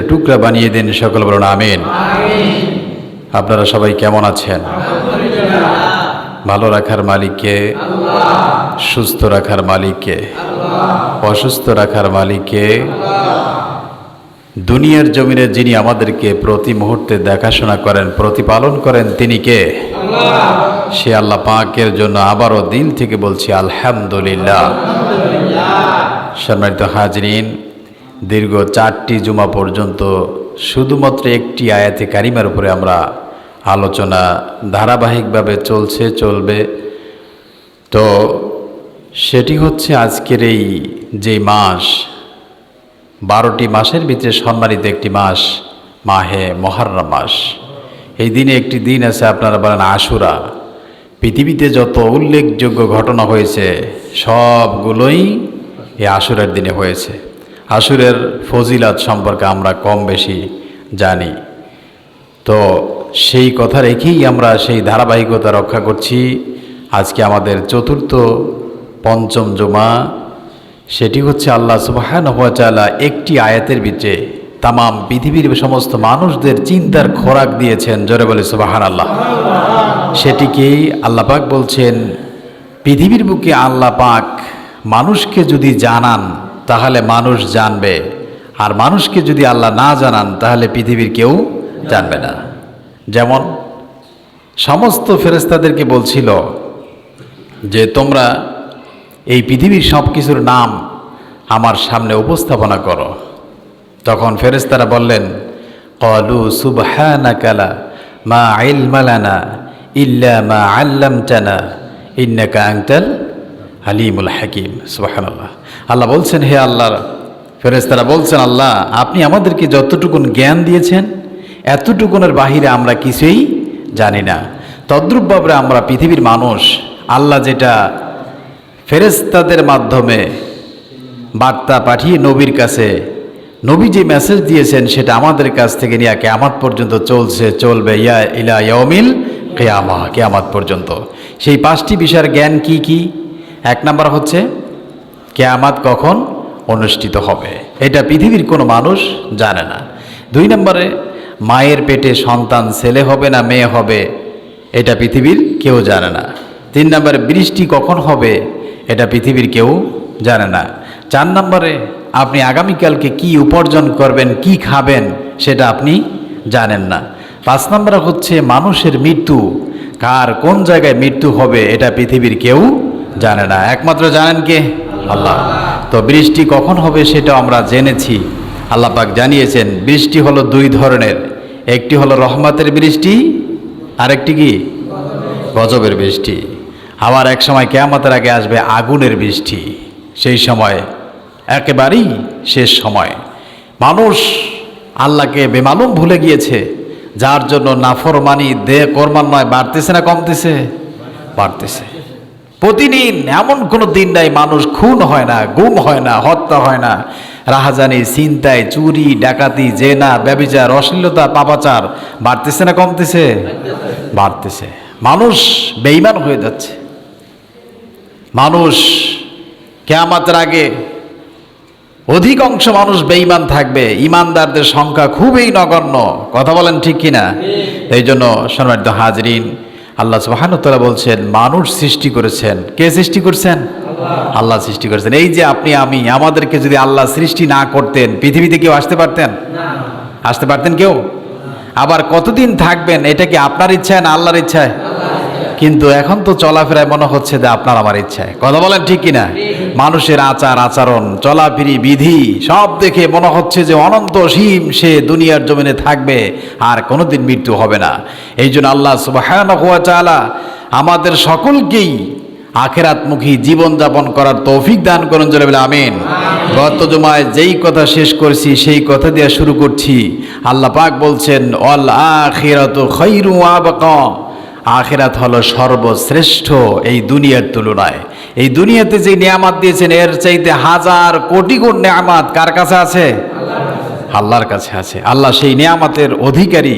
টুকরা বানিয়ে দিন, সকল বলুন আমিন। আপনারা সবাই কেমন আছেন? ভালো রাখার মালিককে, সুস্থ রাখার মালিককে, অসুস্থ রাখার মালিককে, দুনিয়ার জমিনে যিনি আমাদেরকে প্রতি মুহূর্তে দেখাশোনা করেন, প্রতিপালন করেন, তিনি কে? সে আল্লাহ পাকের জন্য আবারও দিল থেকে বলছি আলহামদুলিল্লাহ। সম্মানিত হাজরিন, দীর্ঘ 4টি জুমা পর্যন্ত শুধুমাত্র একটি আয়াতে কারিমার উপরে আমরা আলোচনা ধারাবাহিকভাবে চলবে। তো সেটি হচ্ছে আজকের এই যে মাস, 12টি মাসের ভিতরে সম্মানিত একটি মাস মাহে মুহররম মাস। এই দিনে একটি দিন আছে, আপনারা বলেন আশুরা। পৃথিবীতে যত উল্লেখযোগ্য ঘটনা হয়েছে সবগুলোই এই আশুরার দিনে হয়েছে। আশুরের ফজিলাত সম্পর্কে আমরা কম বেশি জানি। তো সেই কথা রেখেই আমরা সেই ধারাবাহিকতা রক্ষা করছি। আজকে আমাদের চতুর্থ পঞ্চম জুমা, সেটি হচ্ছে আল্লাহ সুবহানাহু ওয়া তাআলা একটি আয়াতের ভিতরে তামাম পৃথিবীর সমস্ত মানুষদের চিন্তার খোরাক দিয়েছেন। জোরে বলে সুবহানাল্লাহ। সেটিকে আল্লাহ পাক বলছেন, পৃথিবীর বুকে আল্লাহ পাক মানুষকে যদি জানান তাহলে মানুষ জানবে, আর মানুষকে যদি আল্লাহ না জানান তাহলে পৃথিবীর কেউ জানবে না। যেমন সমস্ত ফেরেশতাদেরকে বলছিল যে তোমরা এই পৃথিবীর সব কিছুর নাম আমার সামনে উপস্থাপনা করো। তখন ফেরেশতারা বললেন, ক্বালু সুবহানাকা লা মা ইলমা লানা ইল্লা মা আল্লামতানা ইন্নাকা আনতাল আলিমুল হাকিম। সুবহানাল্লাহ। আল্লাহ বলছেন, হে আল্লাহর ফেরেশতারা বলছেন, আল্লাহ আপনি আমাদেরকে যতটুকুন জ্ঞান দিয়েছেন এতটুকুনের বাহিরে আমরা কিছুই জানি না। তদ্রূপভাবে আমরা পৃথিবীর মানুষ, আল্লাহ যেটা ফেরেশতাদের মাধ্যমে বার্তা পাঠিয়ে নবীর কাছে, নবী যে মেসেজ দিয়েছেন সেটা আমাদের কাছ থেকে নিয়ে কিয়ামত পর্যন্ত চলবে ইলা ইয়াউমিল কিয়ামাহ, কিয়ামত পর্যন্ত। সেই 5টি বিষয়ের জ্ঞান কি কি? 1 নাম্বার হচ্ছে কিয়ামত কখন অনুষ্ঠিত হবে, এটা পৃথিবীর কোনো মানুষ জানে না। 2 নম্বরে মায়ের পেটে সন্তান ছেলে হবে না মেয়ে হবে, এটা পৃথিবীর কেউ জানে না। 3 নম্বরে বৃষ্টি কখন হবে, এটা পৃথিবীর কেউ জানে না। 4 নম্বরে আপনি আগামীকালকে কি উপার্জন করবেন, কি খাবেন, সেটা আপনি জানেন না। 5 নম্বরে হচ্ছে মানুষের মৃত্যু, কার কোন জায়গায় মৃত্যু হবে, এটা পৃথিবীর কেউ জানে না, একমাত্র জানেন কে? আল্লাহ। তো বৃষ্টি কখন হবে সেটা আমরা জেনেছি। আল্লাহ পাক জানিয়েছেন বৃষ্টি হলো 2 ধরনের, একটি হলো রহমতের বৃষ্টি, আরেকটি কি? গজবের বৃষ্টি। আবার এক সময় কিয়ামতের আগে আসবে আগুনের বৃষ্টি। সেই সময় একেবারেই শেষ সময়, মানুষ আল্লাহকে বেমালুম ভুলে গিয়েছে, যার জন্য নাফরমানি ক্রমান্বয়ে বাড়তেছে না কমতেছে? বাড়তেছে। প্রতিদিন এমন কোনো দিন নাই মানুষ খুন হয় না, গুম হয় না, হত্যা হয় না, রাহাজানি, ছিনতাই, চুরি, ডাকাতি, জেনা, ব্যভিচার, অশ্লীলতা, পাপাচার বাড়তেছে না কমতেছে? বাড়তেছে। মানুষ বেঈমান হয়ে যাচ্ছে। মানুষ কিয়ামতের আগে অধিকাংশ মানুষ বেঈমান থাকবে, ইমানদারদের সংখ্যা খুবই নগণ্য। কথা বলেন ঠিক কিনা? এই জন্য সম্মানিত হাজরিন, আল্লাহ সুবহানাহু ওয়া তাআলা বলছেন মানুষ সৃষ্টি করেছেন। কে সৃষ্টি করেছেন? আল্লাহ সৃষ্টি করেছেন। এই যে আপনি আমি, আমাদেরকে যদি আল্লাহ সৃষ্টি না করতেন পৃথিবীতে কেউ আসতে পারতেন? আসতে পারতেন কেউ? আবার কতদিন থাকবেন, এটা কি আপনার ইচ্ছায় না আল্লাহর ইচ্ছায়? কিন্তু এখন তো চলাফেরায় মনে হচ্ছে যে আপনার আমার ইচ্ছায়। কথা বলেন ঠিক কিনা? মানুষের আচার আচরণ, চলাফেরি, বিধি সব দেখে মনে হচ্ছে যে অনন্ত সীম সে দুনিয়ার জমিনে থাকবে, আর কোনোদিন মৃত্যু হবে না। এই জন্য আল্লাহ সুবহানাহু ওয়া তাআলা আমাদের সকলকেই আখিরাতমুখী জীবনযাপন করার তৌফিক দান করুন। জোরে বলে আমিন। গত জুমায় যেই কথা শেষ করেছি সেই কথা দিয়ে শুরু করছি। আল্লাহ পাক বলছেন ওয়াল আখিরাতু খায়রু ওয়া আবকা, আখিরাত হলো সর্বশ্রেষ্ঠ এই দুনিয়ার তুলনায়। এই দুনিয়াতে যে নিয়ামত দিয়েছেন এর চাইতে 1000 কোটি গুণ নিয়ামত কার কাছে আছে? আল্লাহর কাছে আছে। আল্লাহ সেই নিয়ামতের অধিকারী,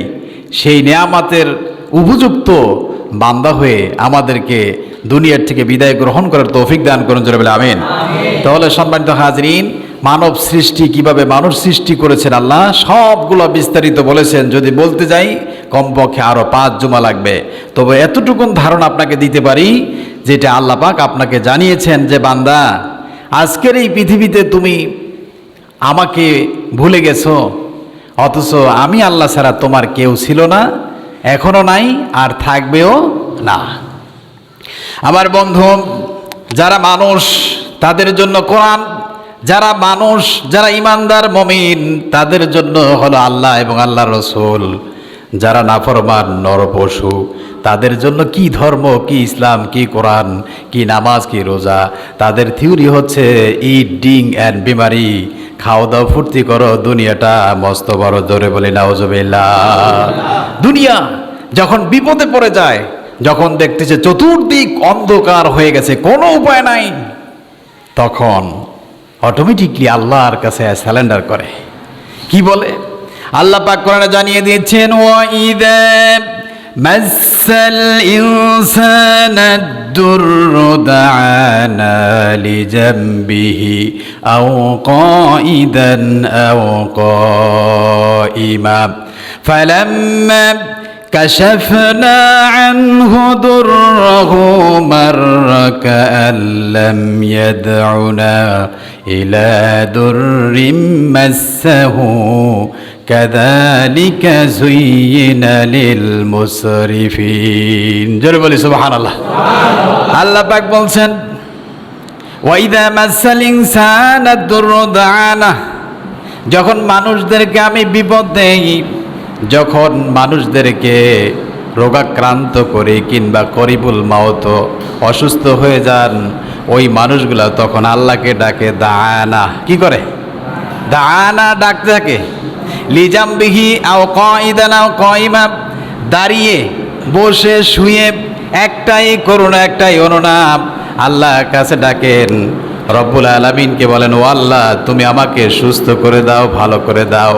সেই নিয়ামতের উপযুক্ত বান্দা হয়ে আমাদেরকে দুনিয়ার থেকে বিদায় গ্রহণ করার তৌফিক দান করুন। জোরে বলে আমিন। তাহলে সম্মানিত হাজরিন, মানব সৃষ্টি, কিভাবে মানুষ সৃষ্টি করেছেন আল্লাহ, সবগুলো বিস্তারিত বলেছেন। যদি বলতে যাই কমপক্ষে আরও 5 জুমা লাগবে। তবে এতটুকুন ধারণা আপনাকে দিতে পারি, যেটা আল্লাহ পাক আপনাকে জানিয়েছেন যে বান্দা, আজকের এই পৃথিবীতে তুমি আমাকে ভুলে গেছো, অথচ আমি আল্লাহ ছাড়া তোমার কেউ ছিল না, এখনো নাই, আর থাকবেও না। আমার বন্ধু, যারা মানুষ তাদের জন্য কোরআন, যারা মানুষ, যারা ইমানদার মুমিন তাদের জন্য হলো আল্লাহ এবং আল্লাহর রাসূল। যারা নাফরমান নরপশু তাদের জন্য কি ধর্ম, কি ইসলাম, কি কোরআন, কি নামাজ, কি রোজা? তাদের থিওরি হচ্ছে ইট, ড্রিঙ্ক অ্যান্ড বিমারি, খাও দাও ফুর্তি করো, দুনিয়াটা মস্ত বড়। জোরে বলি নাউজুবিল্লাহ। দুনিয়া যখন বিপদে পড়ে যায়, যখন দেখতেছে চতুর্দিক অন্ধকার হয়ে গেছে, কোনো উপায় নাই, তখন অটোমেটিকলি আল্লাহর কাছে স্যালেন্ডার করে। কি বলে? আল্লাহ পাক কোরআনে জানিয়ে দিয়েছেন, ওয়াইদা মাসাল ইনসানা দুররু দাআনা লিজামবিহি আও কাইদান আও কাইমা ফালাম্মা كشفنا عنه ضره مر كأن لم يدعنا إلى ضر مسه كذلك زين للمسرفين جل بولي سبحان الله الله পাক বলছেন ওয়াইদা মাসাল ইনসানা দুররু দাআনা, যখন মানুষদেরকে আমি বিপদ দেই, যখন মানুষদেরকে রোগাক্রান্ত করে কিংবা করিবুল মাউত, অসুস্থ হয়ে যান, ওই মানুষগুলা তখন আল্লাহকে ডাকে দাআনা। কি করে? দাআনা ডাকতে থাকে। লিজামবিহি আও কাইদান আও কাইমা, দাঁড়িয়ে, বসে, শুয়ে, একটাই করুণা, একটাই অনুনাম, আল্লাহর কাছে ডাকেন। রব্বুল আলামিনকে বলেন, ও আল্লাহ তুমি আমাকে সুস্থ করে দাও, ভালো করে দাও,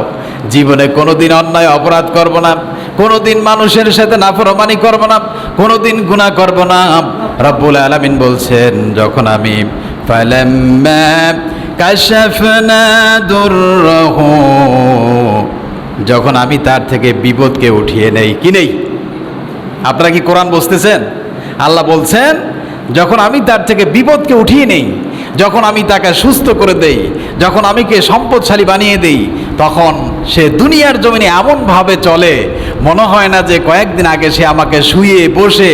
জীবনে কোনোদিন অন্যায় অপরাধ করব না, কোনোদিন মানুষের সাথে নাফরমানি করব না, কোনোদিন গুনাহ করব না। রব্বুল আলামিন বলছেন, যখন আমি ফালাম্মা কাশাফনা দুররাহু, যখন আমি তার থেকে বিপদকে উঠিয়ে নেই। কি নেই? আপনারা কি কোরআন বুঝতেছেন? আল্লাহ বলছেন, যখন আমি তার থেকে বিপদকে উঠিয়ে নেই, যখন আমি তাকে সুস্থ করে দেই, যখন আমি কে সম্পদশালী বানিয়ে দেই, তখন সে দুনিয়ার জমিনে এমনভাবে চলে মনে হয় না যে কয়েকদিন আগে সে আমাকে শুয়ে বসে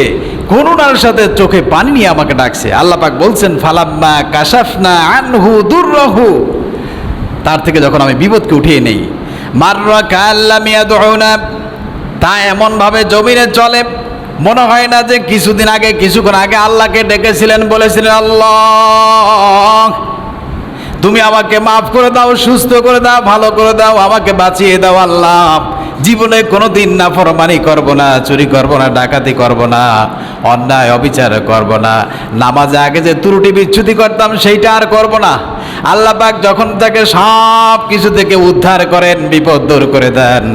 করুণার সাথে চোখে পানি নিয়ে আমাকে ডাকছে। আল্লাহ পাক বলছেন, ফালাম্মা কাশাফনা আনহু দুররাহু, তার থেকে যখন আমি বিপদকে উঠিয়ে নেই, মাররা কাল্লাম ইয়াদউনা, তা এমনভাবে জমিনে চলে মনে হয় না যে কিছুদিন আগে, কিছুক্ষণ আগে আল্লাহকে ডেকেছিলেন, বলেছিলেন, আল্লাহ তুমি আমাকে মাফ করে দাও, সুস্থ করে দাও, ভালো করে দাও, আমাকে বাঁচিয়ে দাও। আল্লাহ জীবনে কোনো দিন নাফরমানি করব না, চুরি করব না, ডাকাতি করব না, অন্যায় অবিচার করব না, নামাজে আগে যে ত্রুটি বিচ্যুতি করতাম সেইটা আর করব না। আল্লাহ পাক যখন তাকে সব কিছু থেকে উদ্ধার করেন, বিপদ দূর করে দেন,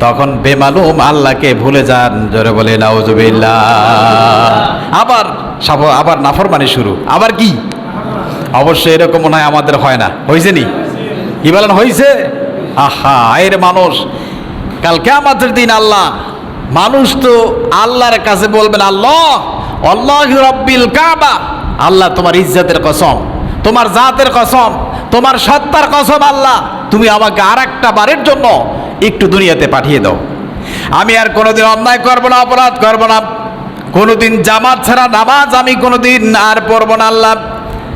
তখন বেমালুম আল্লাহকে ভুলে যান। জোরে বলে নাউজুবিল্লাহ। আবার নাফরমানি শুরু। আবার কি? অবশ্যই এরকম মনে হয় আমাদের হয় না। হয়েছে নি? কি বলেন? হয়েছে? আহা, এর মানুষ কাল কিয়ামতের দিন আল্লাহ, মানুষ তো আল্লাহর কাছে বলবেন, আল্লাহ আল্লাহু রাব্বিল কাবা, আল্লাহ তোমার ইজ্জতের কসম, তোমার জাতের কসম, তোমার সত্তার কসম, আল্লাহ তুমি আমাকে আরেকটা বারের জন্য একটু দুনিয়াতে পাঠিয়ে দাও। আমি আর কোনোদিন অন্যায় করব না, অপরাধ করব না, কোনোদিন জামাত ছাড়া নামাজ আমি কোনোদিন আর পড়ব না। আল্লাহ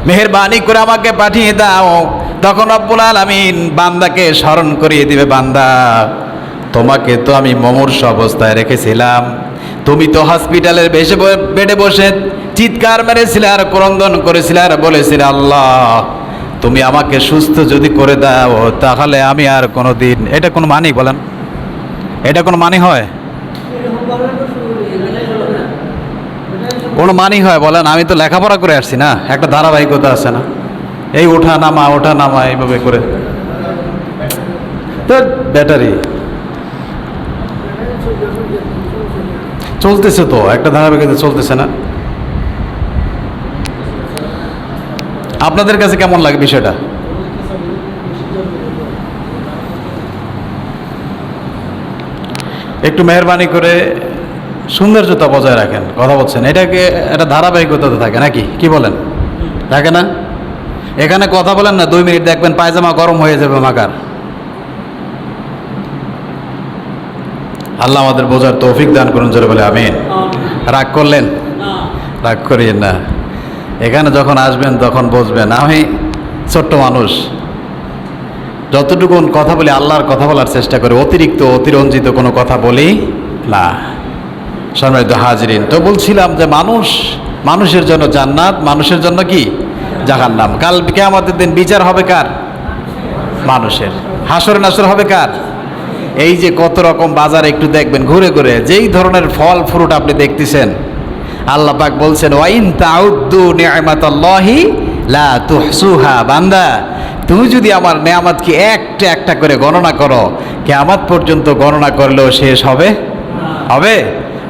মেহেরবানি করে আমাকে পাঠিয়ে দাও। তখন রব্বুল আলামিন বান্দাকে স্মরণ করিয়ে দিবে, বান্দা তোমাকে তো আমি মুমূর্ষ অবস্থায় রেখেছিলাম, তুমি তো হসপিটালের বেডে বসে চিৎকার মেরেছিলে আর ক্রন্দন করেছিলে আর বলেছিলে, আল্লাহ তুমি আমাকে সুস্থ যদি করে দাও তাহলে আমি আর কোনোদিন। এটা কোনো মানে বলেন? এটা কোনো মানে হয়? কোনো মানি হয় বলেন? আমি তো লেখাপড়া করে আসছি না, একটা ধারাবাহিকতা আছে না, এই ওঠা নামা এইভাবে করে তো ব্যাটারি চলতেছে, তো একটা ধারাবাহিকতা চলতেছে না। আপনাদের কাছে কেমন লাগে বিষয়টা? একটু মেহরবানি করে সৌন্দর্যতা বজায় রাখেন। কথা বলছেন, এটাকে একটা ধারাবাহিকতাতে থাকে নাকি, কি বলেন? থাকে না? এখানে কথা বলেন না, 2 মিনিট দেখবেন পায়জামা গরম হয়ে যাবে মাকার। আল্লাহ আমাদের বোঝার তৌফিক দান করুন, জোরে বলে আমিন। রাগ করলেন? রাগ করিয়েন না। এখানে যখন আসবেন তখন বুঝবেন আমি ছোট্ট মানুষ, যতটুকু কথা বলি আল্লাহর কথা বলার চেষ্টা করি, অতিরিক্ত অতিরঞ্জিত কোনো কথা বলি না। সম্মানিত হাজিরিন, তো বলছিলাম যে মানুষের জন্য জান্নাত, মানুষের জন্য কি জাহান্নাম। কাল কিয়ামতের দিন বিচার হবে কার? মানুষের। হাসর নাসর হবে কার? এই যে কত রকম বাজার একটু দেখবেন ঘুরে ঘুরে, যেই ধরনের ফল ফ্রুট আপনি দেখতেছেন, আল্লাহ পাক বলছেন ওয়াইন তাউদ্দু নি'মাতাল্লাহি লা তুহসুহা। বান্দা, তুমি যদি আমার নেয়ামতকে একটা একটা করে গণনা করো, কিয়ামত পর্যন্ত গণনা করলেও শেষ হবে?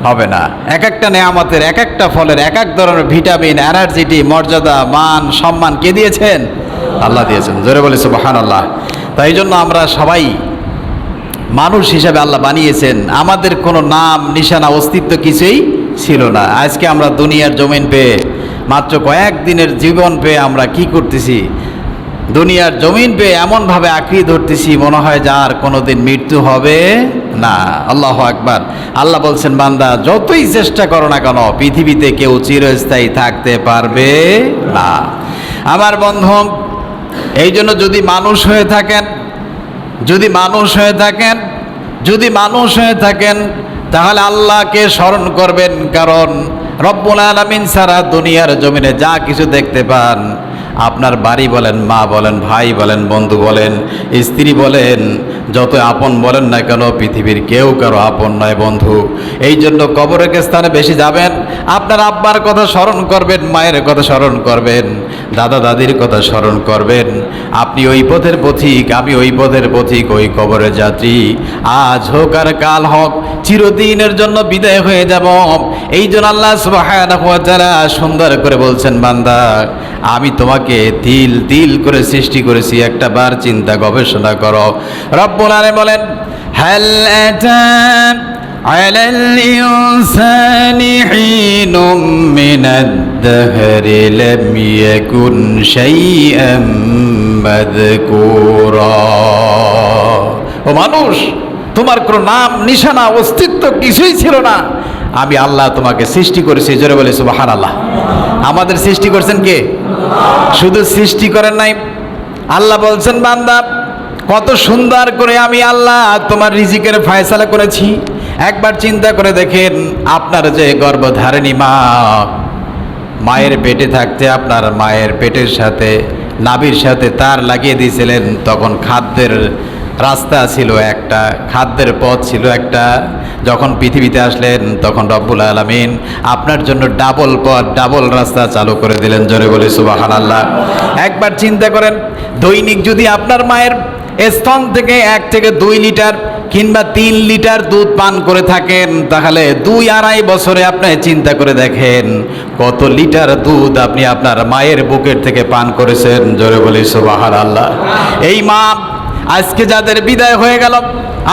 হবে না। এক একটা নেয়ামতের, এক একটা ফলের, এক এক ধরনের ভিটামিন, এনার্জিটি, মর্যাদা, মান, সম্মান কে দিয়েছেন? আল্লাহ দিয়েছেন। জোরে বলে সুবহানাল্লাহ। তাই জন্য আমরা সবাই মানুষ হিসাবে আল্লাহ বানিয়েছেন। আমাদের কোনো নাম নিশানা অস্তিত্ব কিছুই ছিল না। আজকে আমরা দুনিয়ার জমিন পেয়ে, মাত্র কয়েকদিনের জীবন পেয়ে আমরা কি করতেছি? দুনিয়ার জমিন পেয়ে এমনভাবে আঁকড়িয়ে ধরতেছি মনে হয় যার কোনোদিন মৃত্যু হবে না। আল্লাহু আকবার। আল্লাহ বলছেন বান্দা যতই চেষ্টা করো না কেন, পৃথিবীতে কেউ চিরস্থায়ী থাকতে পারবে না। আমার বন্ধু, এই জন্য যদি মানুষ হয়ে থাকেন তাহলে আল্লাহকে স্মরণ করবেন, কারণ রব্বুল আলামিন ছাড়া দুনিয়ার জমিনে যা কিছু দেখতে পান, আপনার বাড়ি বলেন, মা বলেন, ভাই বলেন, বন্ধু বলেন, স্ত্রী বলেন, যত আপন বলেন না কেন, পৃথিবীর কেউ কারো আপন নয় বন্ধু। এই জন্য কবরের স্থানে বেশি যাবেন, আপনার আব্বার কথা স্মরণ করবেন, মায়ের কথা স্মরণ করবেন, দাদা দাদির কথা স্মরণ করবেন। আপনি ওই পথের পথিক, আমি ওই পথের পথিক, ওই কবরের যাত্রী। আজ হোক আর কাল হোক, চিরদিনের জন্য বিদায় হয়ে যাব। এই জন্য আল্লাহ সুবহানাহু ওয়া তাআলা সুন্দর করে বলছেন বান্দা, আমি তোমাকে তিল তিল করে সৃষ্টি করেছি, একটা বার চিন্তা গবেষণা করো। রব্বুল আলামিন বলেন হাল আতা আলাল ইনসানি হিনুম মিনাদ দাহরি লাম ইয়াকুন শাইআম মাযকুরা। ও মানুষ, তোমার কোনো নাম নিশানা অস্তিত্ব কিছুই ছিল না, আমি আল্লাহ তোমাকে সৃষ্টি করেছি। জোরে বলে সুবহানাল্লাহ। আমাদের সৃষ্টি করছেন কে? শুধু সৃষ্টি করেন নাই, আল্লাহ বলছেন বান্দা কত সুন্দর করে আমি আল্লাহ তোমার রিজিকের ফয়সালা করেছি। একবার চিন্তা করে দেখেন, আপনার যে গর্ভধারিণী মা, মায়ের পেটে থাকতে আপনার মায়ের পেটের সাথে, নাভির সাথে তার লাগিয়ে দিয়েছিলেন, তখন খাদ্যের রাস্তা ছিল একটা, খাদ্যের পথ ছিল একটা। যখন পৃথিবীতে আসলেন তখন রব্বুল আলামিন আপনার জন্য ডাবল পথ, ডাবল রাস্তা চালু করে দিলেন। জোরে বলি সুবহানাল্লাহ। একবার চিন্তা করেন, দৈনিক যদি আপনার মায়ের স্তন থেকে 1 থেকে 2 লিটার কিংবা 3 লিটার দুধ পান করে থাকেন, তাহলে 2-2.5 বছরে আপনি চিন্তা করে দেখেন কত লিটার দুধ আপনি আপনার মায়ের বুকের থেকে পান করেছেন। জোরে বলি সুবহানাল্লাহ। এই মা আজকে যাদের বিদায় হয়ে গেল,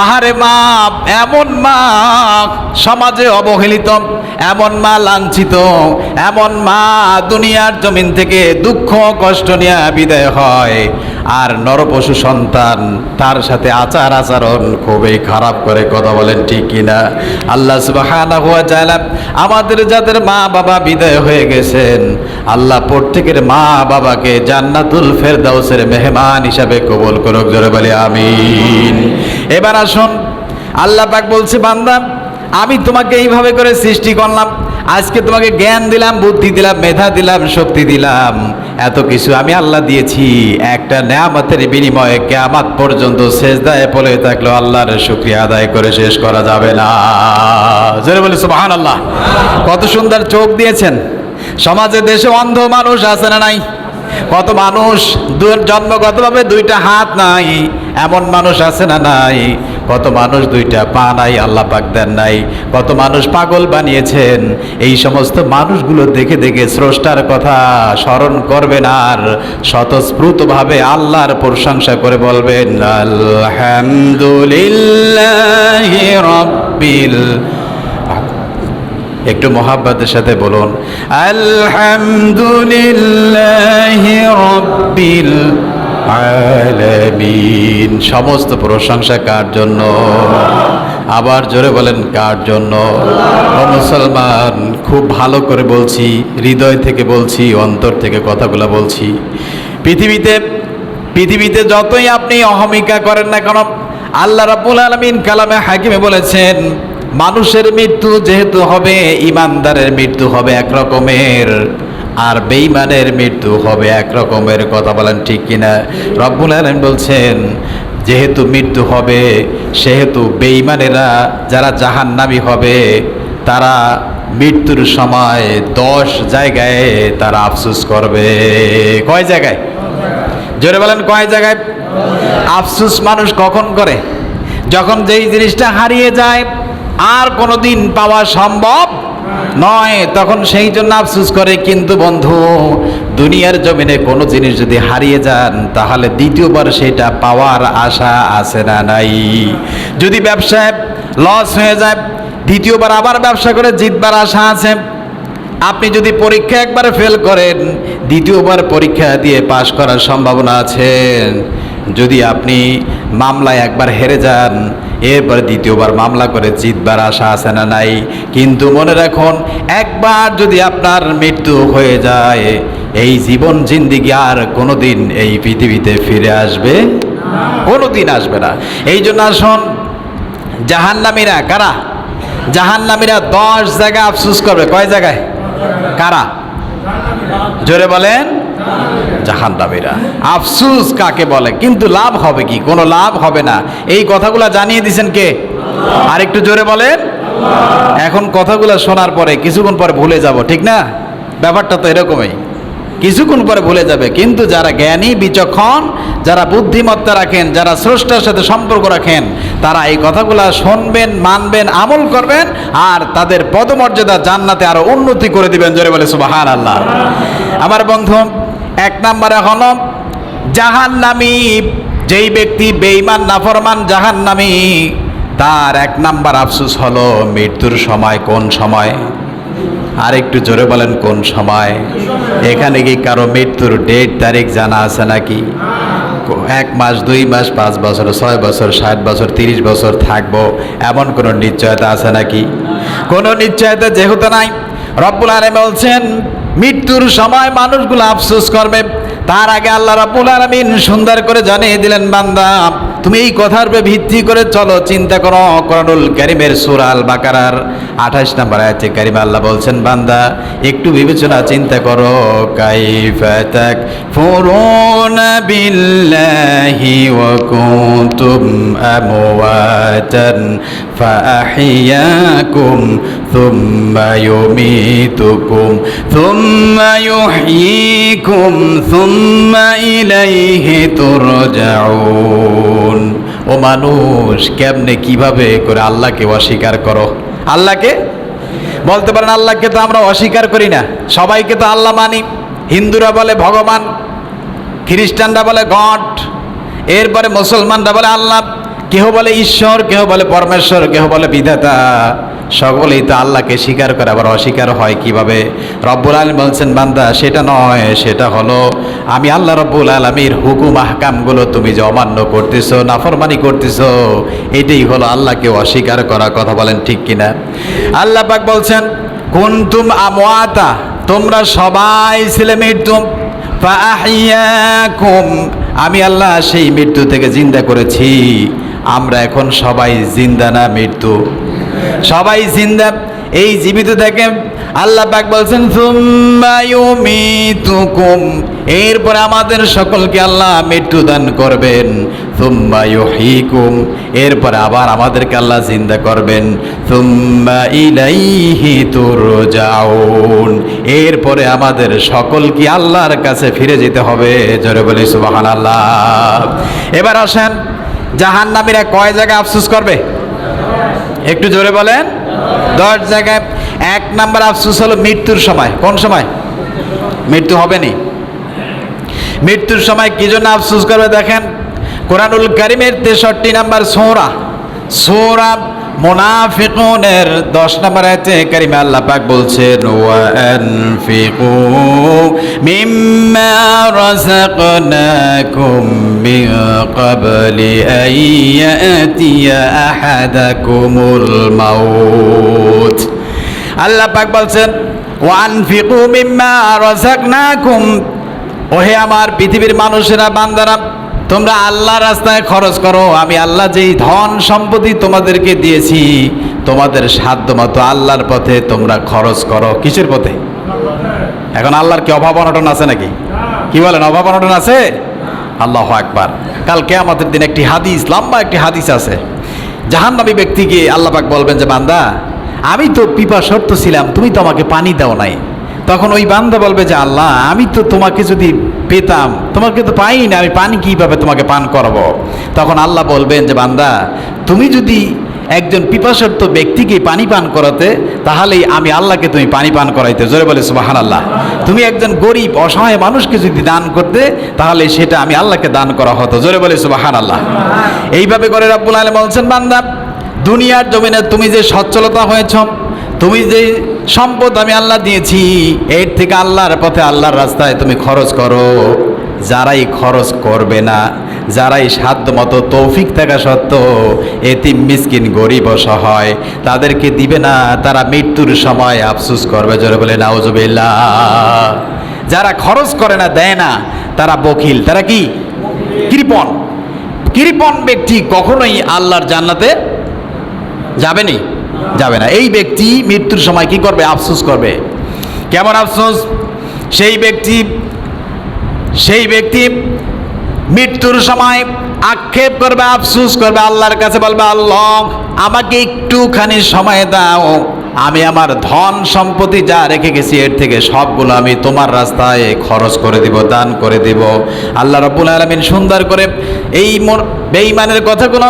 আহারে মা, এমন মা সমাজে অবহেলিত, এমন মা লাঞ্ছিত, এমন মা দুনিয়ার জমিন থেকে দুঃখ কষ্ট নিয়ে বিদায় হয়, আর নরপশু সন্তান তার সাথে আচার আচরণ খুবই খারাপ করে। কথা বলেন ঠিক কিনা? আল্লাহ সুবহানাহু ওয়া তাআলা আমাদের যাদের মা বাবা বিদায় হয়ে গেছেন, আল্লাহ প্রত্যেকের মা বাবাকে জান্নাতুল ফেরদাউসের মেহমান হিসাবে কবুল করুক। জোরে বলি আমিন। এবার আসুন, আল্লাহ পাক বলছে বান্দা আমি তোমাকে এইভাবে করে সৃষ্টি করলাম, আজকে তোমাকে জ্ঞান দিলাম, বুদ্ধি দিলাম, মেধা দিলাম, শক্তি দিলাম, এত কিছু আমি আল্লাহ দিয়েছি। একটা নেয়ামতের বিনিময়ে কিয়ামত পর্যন্ত সেজদায় পড়ে থাকলেও আল্লাহর শুকরিয়া আদায় করে শেষ করা যাবে না। জোরে বলি সুবহানাল্লাহ। কত সুন্দর চোখ দিয়েছেন। সমাজে দেশে অন্ধ মানুষ আছে না নাই? কত মানুষ জন্মগতভাবে 2টা হাত নাই, এমন মানুষ আছে না নাই? কত মানুষ 2টা পা নাই, আল্লাহ পাক দেন নাই। কত মানুষ পাগল বানিয়েছেন। এই সমস্ত মানুষগুলো দেখে দেখে স্রষ্টার কথা স্মরণ করবেন আর স্বতঃস্ফূর্তভাবে আল্লাহর প্রশংসা করে বলবেন আলহামদুলিল্লাহি রাব্বিল রব্বিল, একটু মোহাব্বতের সাথে বলুন আলহামদুলিল্লাহি রব্বিল আলামিন। সমস্ত প্রশংসা কার জন্য? আবার জোরে বলেন কার জন্য? ও মুসলমান, খুব ভালো করে বলছি, হৃদয় থেকে বলছি, অন্তর থেকে কথাগুলো বলছি। পৃথিবীতে যতই আপনি অহমিকা করেন না কেন, আল্লাহ রাব্বুল আলামিন কালামে হাকিমে বলেছেন মানুষের মৃত্যু যেহেতু হবে, ইমানদারের মৃত্যু হবে এক রকমের, আর বেঈমানের মৃত্যু হবে এক রকমের। কথা বলেন ঠিক কিনা? রব্বুল আলামিন বলছেন যেহেতু মৃত্যু হবে, সেহেতু বেঈমানেরা যারা জাহান্নামী হবে, তারা মৃত্যুর সময় 10 জায়গায় তারা আফসোস করবে। কয় জায়গায়? জোরে বলেন কয় জায়গায়? আফসোস মানুষ কখন করে? যখন যেই জিনিসটা হারিয়ে যায় আর কোনোদিন পাওয়া সম্ভব নয়, তখন সেই জন্য আফসোস করে। কিন্তু বন্ধু, দুনিয়ার জমিনে কোনো জিনিস যদি হারিয়ে যান, তাহলে দ্বিতীয়বার সেটা পাওয়ার আশা আছে না নাই? যদি ব্যবসায় লস হয়ে যায়, দ্বিতীয়বার আবার ব্যবসা করে জিতবার আশা আছে। আপনি যদি পরীক্ষা একবার ফেল করেন, দ্বিতীয়বার পরীক্ষা দিয়ে পাশ করার সম্ভাবনা আছে। যদি আপনি মামলায় একবার হেরে যান, এরপরে দ্বিতীয়বার মামলা করে জিতবার আশা আছে না নাই? কিন্তু মনে রাখুন, একবার যদি আপনার মৃত্যু হয়ে যায়, এই জীবন জিন্দিগি আর কোনোদিন এই পৃথিবীতে ফিরে আসবে? কোনোদিন আসবে না। এই জন্য আসুন, জাহান্নামীরা কারা? জাহান্নামীরা 10 জায়গায় আফসোস করবে। কয় জায়গায়? কারা? জোরে বলেন। জাহান্নামীরা। আফসোস কাকে বলে? কিন্তু লাভ হবে কি? কোনো লাভ হবে না। এই কথাগুলো জানিয়ে দিয়েছেন কে? আর একটু জোরে বলেন। এখন কথাগুলো শোনার পরে কিছুক্ষণ পরে ভুলে যাব, ঠিক না? ব্যাপারটা তো এরকমই, কিছুক্ষণ পরে ভুলে যাবে। কিন্তু যারা জ্ঞানী, বিচক্ষণ, যারা বুদ্ধিমত্তা রাখেন, যারা স্রষ্টার সাথে সম্পর্ক রাখেন, তারা এই কথাগুলো শুনবেন, মানবেন, আমল করবেন, আর তাদের পদমর্যাদা জান্নাতে আরো উন্নতি করে দিবেন। জোরে বলে সুবহানাল্লাহ। আমার বন্ধু, 1 নম্বরে হলো জাহান্নামী। যেই ব্যক্তি বেঈমান, নাফরমান, জাহান্নামী, তার 1 নম্বর আফসোস হলো মৃত্যুর সময়। কোন সময়? আর একটু জোরে বলেন কোন সময়? এখানে কি কারো মৃত্যুর ডেট তারিখ জানা আছে নাকি? 1 মাস, 2 মাস, 5 বছর, 6 বছর, 60 বছর, 30 বছর থাকবো, এমন কোনো নিশ্চয়তা আছে নাকি? কোনো নিশ্চয়তা যেহেতু নাই, রব্বুল আলামিন বলছেন মৃত্যুর সময় মানুষগুলো আফসোস করবে। তার আগে আল্লাহ রাব্বুল আলামিন সুন্দর করে জানিয়ে দিলেন, বান্দা তুমি এই কথার উপরে ভিত্তি করে চলো, চিন্তা করো। কোরআনুল কারীমের সূরা আল বাকারার 28 নম্বর আয়াতে কারিমা আল্লাহ বলছেন, বান্দা একটু বিবেচনা চিন্তা করো, কাইফা তাকফুরুনা বিল্লাহি ওয়া কুনতুম আমওয়াতান ফাআহইয়াকুম সুম্মা ইউমীতুকুম সুম্মা ইউহয়ীকুম সুম্মা ইলাইহি তুরজাউন। ও মানুষ, কেমনে কিভাবে করে আল্লাহকে অস্বীকার করো? আল্লাহকে বলতে পারেন, আল্লাহকে তো আমরা অস্বীকার করি না। সবাইকে তো আল্লাহ মানি। হিন্দুরা বলে ভগবান, খ্রিস্টানরা বলে গড, এরপরে মুসলমানরা বলে আল্লাহ, কেহ বলে ঈশ্বর, কেহ বলে পরমেশ্বর, কেহ বলে বিধাতা। সকলেই তো আল্লাহকে স্বীকার করে, আবার অস্বীকার হয় কিভাবে? রব্বুল আলামিন বলছেন, বান্দা সেটা নয়, সেটা হলো আমি আল্লাহ রব্বুল আলামিনের হুকুম আহকামগুলো তুমি যে অমান্য করতেছো, নাফরমানি করতেছো, এটাই হলো আল্লাহকে অস্বীকার করা। কথা বলেন ঠিক কিনা? আল্লাহ পাক বলছেন, কুনতুম আমওয়াতা, তোমরা সবাই ছিলে মৃত্যু, ফাআহইয়াকুম, আমি আল্লাহ সেই মৃত্যু থেকে জিন্দা করেছি। আমরা এখন সবাই জিন্দা না মৃত্যু? সবাই জিন্দা। এই জীবিত থেকে আল্লাহ পাক বলছেন সুম্মা ইউমীতুকুম, এরপরে আমাদের সকলকে আল্লাহ মৃত্যু দান করবেন। সুম্মা ইউহয়ীকুম, এরপরে আবার আমাদেরকে আল্লাহ জিন্দা করবেন। সুম্মা ইলাইহি তুরজাউন, এরপরে আমাদের সকলকে আল্লাহর কাছে ফিরে যেতে হবে। জোরে বলি সুবহানাল্লাহ। এবার আসেন, জাহান্নামীরা কয় জায়গায় আফসোস করবে? একটু জোরে বলেন। 10 জায়গায়। 1 নম্বর আফসোস হলো মৃত্যুর সময়। কোন সময়? মৃত্যু হবে নি। মৃত্যুর সময় কি জন্য আফসোস করবে দেখেন, কোরআনুল কারীমের 63 নম্বর সূরা সূরা মুনাফিকুনের 10 নম্বর আয়াতে কারিমে আল্লাহ পাক বলছেন ওয়া আনফিকু মিম্মা রাযাকনাকুম মিন ক্বাবলি আন ইয়াতিয়া আহাদাকুমুল মাউত। আল্লাহ পাক বলছেন ওয়া আনফিকু মিম্মা রাযাকনাকুম, ওহে আমার পৃথিবীর মানুষেরা, বান্দারা, তোমরা আল্লাহর রাস্তায় খরচ করো। আমি আল্লাহ যেই ধন সম্পত্তি তোমাদেরকে দিয়েছি, তোমাদের সাধ্য মতো আল্লাহর পথে তোমরা খরচ করো। কিসের পথে? এখন আল্লাহর কি অভাব অনটন আছে নাকি? কি বলেন, অভাব অনটন আছে? আল্লাহু আকবার। কাল কিয়ামতের দিন একটি হাদিস, লম্বা একটি হাদিস আছে, জাহান্নামী ব্যক্তিকে আল্লাহ পাক বলবেন যে বান্দা, আমি তো পিপাসার্ত ছিলাম, তুমি তো আমাকে পানি দাও নাই। তখন ওই বান্দা বলবে যে আল্লাহ, আমি তো তোমাকে যদি পেতাম, তোমাকে তো পাই না, আমি পানি কীভাবে তোমাকে পান করাবো? তখন আল্লাহ বলবেন যে বান্দা, তুমি যদি একজন পিপাসার্ত ব্যক্তিকে পানি পান করাতে, তাহলেই আমি আল্লাহকে তুমি পানি পান করাইতে। জোরে বলে সুবহানাল্লাহ। তুমি একজন গরিব অসহায় মানুষকে যদি দান করতে, তাহলে সেটা আমি আল্লাহকে দান করা হতো। জোরে বলে সুবহানাল্লাহ। এইভাবে করে রব্বুল আলামিন বলছেন, বান্দা, দুনিয়ার জমিনে তুমি যে সচ্ছলতা হয়েছ, তুমি যে সম্পদ আমি আল্লাহ দিয়েছি, এর থেকে আল্লাহর পথে আল্লাহর রাস্তায় তুমি খরচ করো। যারাই খরচ করবে না, যারাই সাধ্য মতো তৌফিক থাকা সত্ত্বেও এতিম মিসকিন গরিব অসহায় তাদেরকে দিবে না, তারা মৃত্যুর সময় আফসোস করবে। জোরে বলে নাউজুবিল্লাহ। যারা খরচ করে না, দেয় না, তারা বখিল, তারা কি? কৃপণ। কৃপণ ব্যক্তি কখনোই আল্লাহর জান্নাতে যাবে না। এই ব্যক্তি মৃত্যুর সময় কি করবে? আফসোস করবে। কেমন আফসোস? সেই ব্যক্তি মৃত্যুর সময় আক্ষেপ করবে, আফসোস করবে, আল্লাহর কাছে বলবে, আল্লাহ আমাকে একটুখানি সময় দাও, আমি আমার ধন সম্পত্তি যা রেখে গেছি এর থেকে সবগুলো আমি তোমার রাস্তায় খরচ করে দিব, দান করে দিব। আল্লাহ রাব্বুল আলামিন সুন্দর করে এই বেঈমানের কথাগুলো,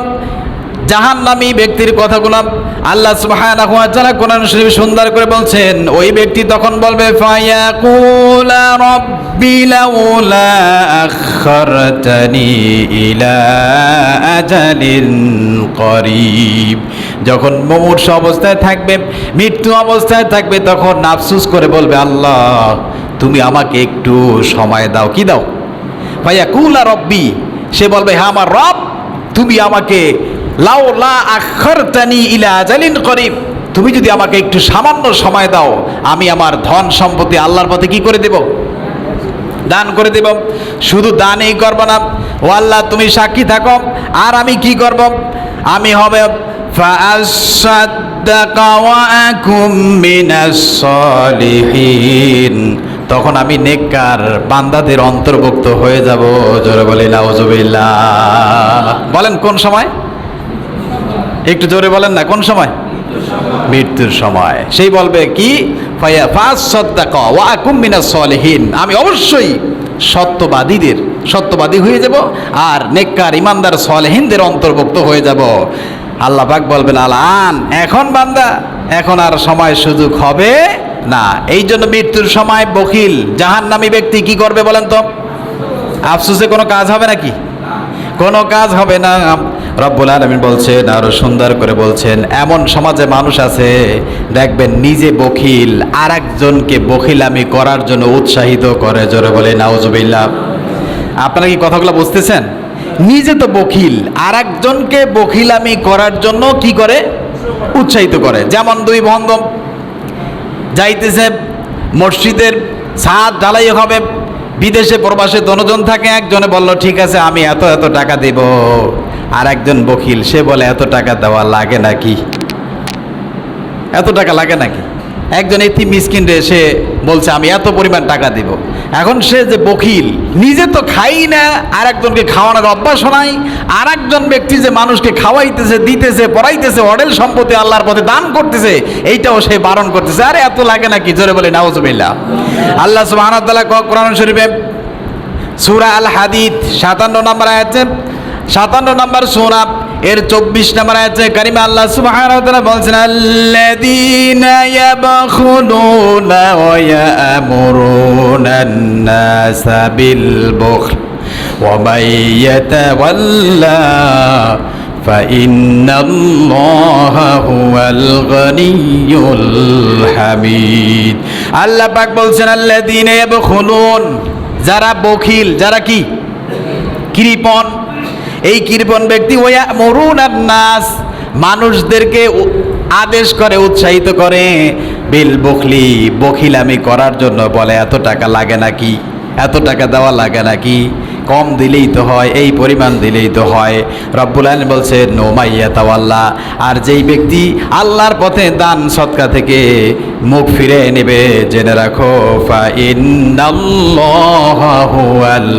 জাহান্নামী ব্যক্তির কথাগুলো আল্লাহ সুবহানাহু ওয়া তাআলা কোরআন শরীফে সুন্দর করে বলছেন। ওই ব্যক্তি তখন বলবে, ফায়াকুলা রাব্বি লাউলা আখখারতানি ইলা আজালিন করিব। যখন মুমূর্ষ অবস্থায় থাকবে, মৃত্যু অবস্থায় থাকবে, তখন আফসোস করে বলবে, আল্লাহ তুমি আমাকে একটু সময় দাও। কি দাও? ফায়াকুলা রাব্বি, সে বলবে, হ্যাঁ আমার রব, তুমি আমাকে লাউলা আখখারতানি ইলা আজালিন করিব, তুমি যদি আমাকে একটু সামান্য সময় দাও, আমি আমার ধন সম্পত্তি আল্লাহর পথে কি করে দেব? দান করে দেব। শুধু দানই করব না, ও আল্লাহ তুমি সাক্ষী থাকো, আর আমি কি করব? আমি হবে ফাআসাদ্দাকা ওয়া আকুম মিনাস সালিহিন, তখন আমি নেককার বান্দাদের অন্তর্ভুক্ত হয়ে যাব। জোরে বলি নাউজুবিল্লাহ। বলেন কোন সময়? একটু জোরে বলেন না, কোন সময়? মৃত্যুর সময়। সেই বলবে কি? ফাআসাদ্দাকা ওয়া আকুম মিনাস সালিহিন, আমি অবশ্যই সত্যবাদী হয়ে যাব আর নেককার ইমানদার সালেহিনদের অন্তর্ভুক্ত হয়ে যাব। আল্লাহ পাক বলবেন, আলান, এখন বান্দা, এখন আর সময় সুযোগ হবে না। এই জন্য মৃত্যুর সময় বখিল জাহান্নামী ব্যক্তি কি করবে বলেন তো? আফসোসে কোনো কাজ হবে নাকি? কোনো কাজ হবে না। রব্বুল আলামিন বলছেন, আরো সুন্দর করে বলছেন, এমন সমাজে মানুষ আছে দেখবেন নিজে বখিল, আর একজনকে বখিলামি করার জন্য উৎসাহিত করে। জোরে বলে নাউজুবিল্লাহ। আপনারা কি কথাগুলো বুঝতেছেন? নিজে তো বখিল, আর একজনকে বখিলামি করার জন্য কি করে? উৎসাহিত করে। যেমন দুই বন্ধু যাইতেছে, মসজিদের ছাদ ঢালাই হবে, বিদেশে প্রবাসে দনজন থাকে, একজনে বলল ঠিক আছে আমি এত এত টাকা দেব, আর একজন বখিল, সে বলে এত টাকা দেওয়া লাগে নাকি? এত টাকা লাগে নাকি? একজন এতিম মিসকিন রে সে বলছে আমি এত পরিমাণ টাকা দিব। এখন সে যে বখিল, নিজে তো খাই না, আর একজনকে খাওয়ানোর অভ্যাস নাই, আর একজন ব্যক্তি যে মানুষকে খাওয়াইতেছে, দিতেছে, পড়াইতেছে, অডেল সম্পত্তি আল্লাহর পথে দান করতেছে, এইটাও সে বারণ করতেছে, আরে এত লাগে নাকি? জোরে বলে নাউজুবিল্লাহ। আল্লাহ সুবহানাহু ওয়া তাআলা কোরআন শরীফে সূরা আল হাদিদ 57 নম্বর আয়াতে, 57 নম্বর সূরা এর 24 নম্বর আয়াতে কারিমা আল্লাহ সুবহানাহু ওয়া তাআলা বলছেন, আল্লাযীনা ইয়াবখুলুনা ওয়া ইয়ামুরুনান নাসা বিল বুখল ওয়া মান ইয়াতাওয়াল্লা ফাইন্নাল্লাহা হুয়াল গনিয়্যুল হামিদ। আল্লাহ পাক বলছেন আল্লাযীনা ইয়াবখুলুন, যারা বখিল, যারা কি কৃপণ, এই কৃপণ ব্যক্তি ওয়ায়ামুরুনান নাস, মানুষদেরকে আদেশ করে, উৎসাহিত করে, বিল বুখলি, বখিলামি করার জন্য বলে এত টাকা লাগে নাকি, এত টাকা দেওয়া লাগে নাকি, কম দিলেই তো হয়, এই পরিমাণ দিলেই তো হয়। রব্বুল আলামিন বলছেন নোমাইয়া তাওয়াল্লা, আর যেই ব্যক্তি আল্লাহর পথে দান সদকা থেকে মুখ ফিরে নেবে, জেনে রাখো ফাইন্নাল্লাহা হুয়াল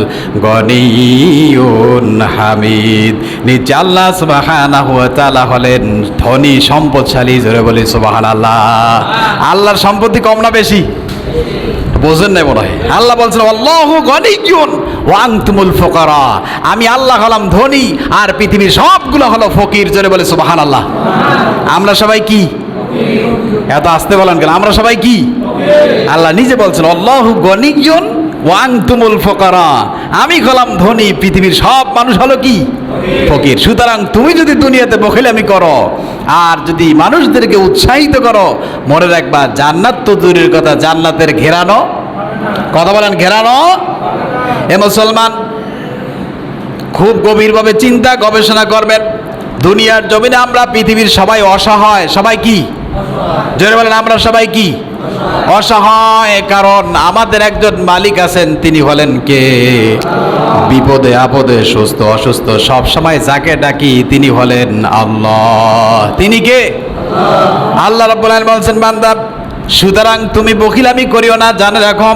গনিয়্যুন হামিদ, নিশ্চয় আল্লাহ সুবহানাহু ওয়া তাআলা হলেন ধনী সম্পদশালী। জোরে বলি সুবহানাল্লাহ। আল্লাহর সম্পত্তি কম না বেশি? বোঝেন নাই মনে হয়। আল্লাহ বলছেন আল্লাহু গনিয়্যুন ওয়া আনতুমুল ফুকারা, আমি আল্লাহ হলাম ধনী আর পৃথিবীর সবগুলো হলো ফকির। জোরে বলে সুবহানাল্লাহ। আমরা সবাই কি? এত আসতে বলেন কেন? আমরা সবাই কি? আল্লাহ নিজে বলছেন আল্লাহু গনিয়্যুন ওয়া আনতুমুল ফুকারা, আমি হলাম ধনী, পৃথিবীর সব মানুষ হলো কি? ফকির। সুতরাং তুমি যদি দুনিয়াতে বখিলামি করো আর যদি মানুষদেরকে উৎসাহিত করো, মনে রাখবা জান্নাত তো দূরের কথা, জান্নাতের ঘেরানো, কথা বলেন ঘেরানো। এ মুসলমান, খুব গভীরভাবে চিন্তা গবেষণা করবেন। দুনিয়ার জমিনে আমরা পৃথিবীর সবাই অসহায়। সবাই কি? জোরে বলেন আমরা সবাই কি? অসহায়। কারণ আমাদের একজন মালিক আছেন, তিনি হলেন কে? বিপদে আপদে, সুস্থ অসুস্থ সব সময় যাকে ডাকি তিনি হলেন আল্লাহ। তিনি কে? আল্লাহ রাব্বুল আলামিন বলছেন বান্দা, সুতরাং তুমি বখিলামি করিও না, জানে রাখো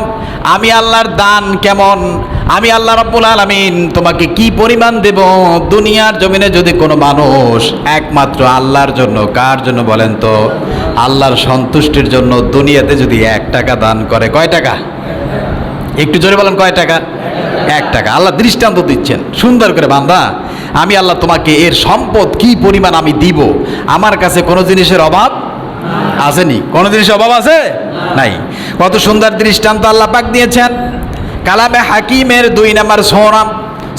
আমি আল্লাহর দান কেমন, আমি আল্লাহ রাব্বুল আলামিন তোমাকে কি পরিমাণ দেব। দুনিয়ার জমিনে যদি কোনো মানুষ একমাত্র আল্লাহর জন্য, কার জন্য বলেন তো? আল্লাহর সন্তুষ্টির জন্য দুনিয়াতে যদি 1 টাকা দান করে, কয় টাকা? একটু জোরে বলেন, কয় টাকা? 1 টাকা। আল্লাহ দৃষ্টান্ত দিচ্ছেন সুন্দর করে, বান্দা আমি আল্লাহ তোমাকে এর সম্পদ কি পরিমাণ আমি দিব। আমার কাছে কোনো জিনিসের অভাব আসেনি। কোনো জিনিসের অভাব আছে? নাই। কত সুন্দর দৃষ্টান্ত আল্লাহ পাক দিয়েছেন। কালামে হাকিমের 2 নম্বর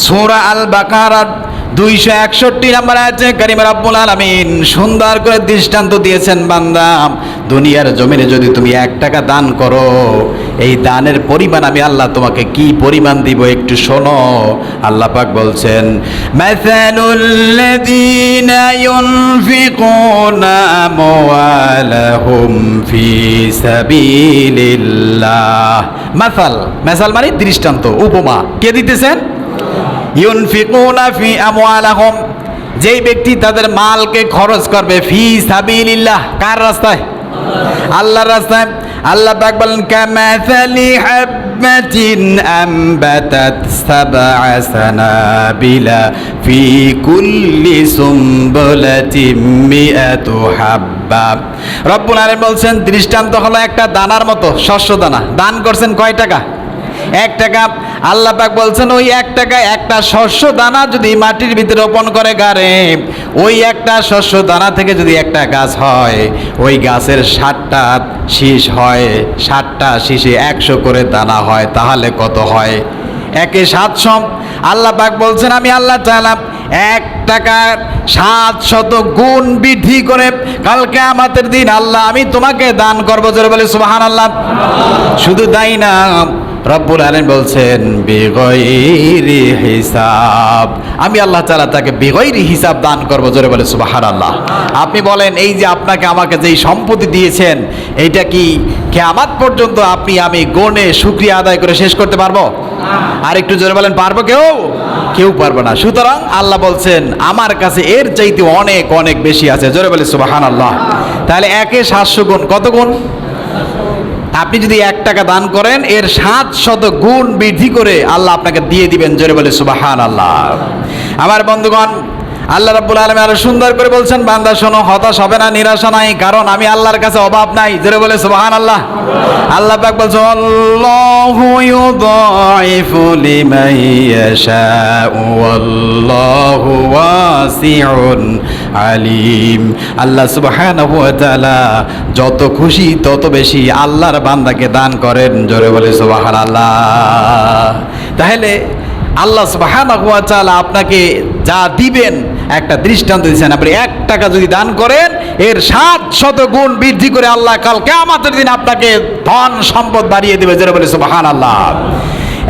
সূরা আল বাকারা 261 নম্বর আয়াতে কারিমা রব্বুল আলামিন সুন্দর করে দৃষ্টান্ত দিয়েছেন, বান্দা দুনিয়ার জমিনে যদি তুমি 1 টাকা দান করো, এই দানের পরিমাণ আমি আল্লাহ তোমাকে কি পরিমাণ দিব একটু শোনো। আল্লাহ পাক বলছেন মাসালুল লাযীনা ইউনফিকুনা আমওয়ালাহুম ফি সাবিলিল্লাহ। মাসাল মানে দৃষ্টান্ত, উপমা। কে দিতেছেন? ইউনফিকুনা ফি আমওয়ালাহুম, যেই ব্যক্তি তাদের মালকে খরচ করবে, ফি সাবিলিল্লাহ, কার রাস্তায়? আল্লাহর রাস্তায়। আল্লাহ পাক বলেন কামাসালি হাববাতিন আমবাতাত সাবআ সানাবিলা ফি কুল্লি সুমবুলাতিন মিআতু হাব্বা। রব্বুল আলামিন বলছেন দৃষ্টান্ত হলো একটা দানার মতো, শস্য দানা। দান করছেন কয় টাকা? 1 টাকা। আল্লাহ পাক বলছেন ওই 1 টাকা একটা শস্য দানা যদি মাটির ভিতরে রোপণ করে গাড়ে, ওই একটা শস্য দানা থেকে যদি একটা গাছ হয়, ওই গাছের 60টা শীষ হয়, 60টা শীষে 100 করে দানা হয়, তাহলে কত হয়? 1 এ 700। আল্লাহ পাক বলছেন আমি আল্লাহ তাআলা 1 টাকার 700 গুণ বৃদ্ধি করে কাল কিয়ামতের দিন আল্লাহ আমি তোমাকে দান করবো। জোরে বলে সুবহানাল্লাহ। শুধু তাই না, রব্বুল আলামিন বলছেন বিগয়রি হিসাব, আমি আল্লাহ তাআলা তাকে বিগয়রি হিসাব দান করবো। জোরে বলে সুবহানাল্লাহ। আপনি বলেন এই যে আপনাকে আমাকে যেই সম্পত্তি দিয়েছেন, এইটা কি কিয়ামত পর্যন্ত আপনি আমি গুণে শুকরিয়া আদায় করে শেষ করতে পারবো? আর একটু জোরে বলেন, পারবো কেউ পারবো না। সুতরাং আল্লাহ বলছেন আমার কাছে এর চাইতে অনেক অনেক বেশি আছে। জোরে বলে সুবহানাল্লাহ। তাহলে 1 এ 700 গুণ, কত গুণ? আপনি যদি 1 টাকা দান করেন, এর 700 গুণ বৃদ্ধি করে আল্লাহ আপনাকে দিয়ে দিবেন। জোরে বলে সুবহানাল্লাহ। আমার বন্ধুগণ, আল্লাহ রাব্বুল আলামিন আরো সুন্দর করে বলছেন বান্দা শোনো, হতাশ হবে না, নিরাশা নাই, কারণ আমি আল্লাহর কাছে অভাব নাই। জোরে বলে সুবহানাল্লাহ। আল্লাহ পাক বলছেন আল্লাহু ইউদাইফু লিমান ইয়াশাউ ওয়াল্লাহু ওয়াসিউন আলিম। আল্লাহ সুবহানাহু ওয়া তাআলা যত খুশি তত বেশি আল্লাহর বান্দাকে দান করেন। জোরে বলে সুবহানাল্লাহ। তাহলে আল্লাহ সুবহানাহু ওয়া তাআলা আপনাকে যা দিবেন একটা দৃষ্টান্ত দিয়েছেন, আপনি 1 টাকা যদি দান করেন এর 700 গুণ বৃদ্ধি করে আল্লাহ কাল কিয়ামতের দিন আপনাকে ধন সম্পদ বাড়িয়ে দেবে। যারা বলে সুবহানাল্লাহ।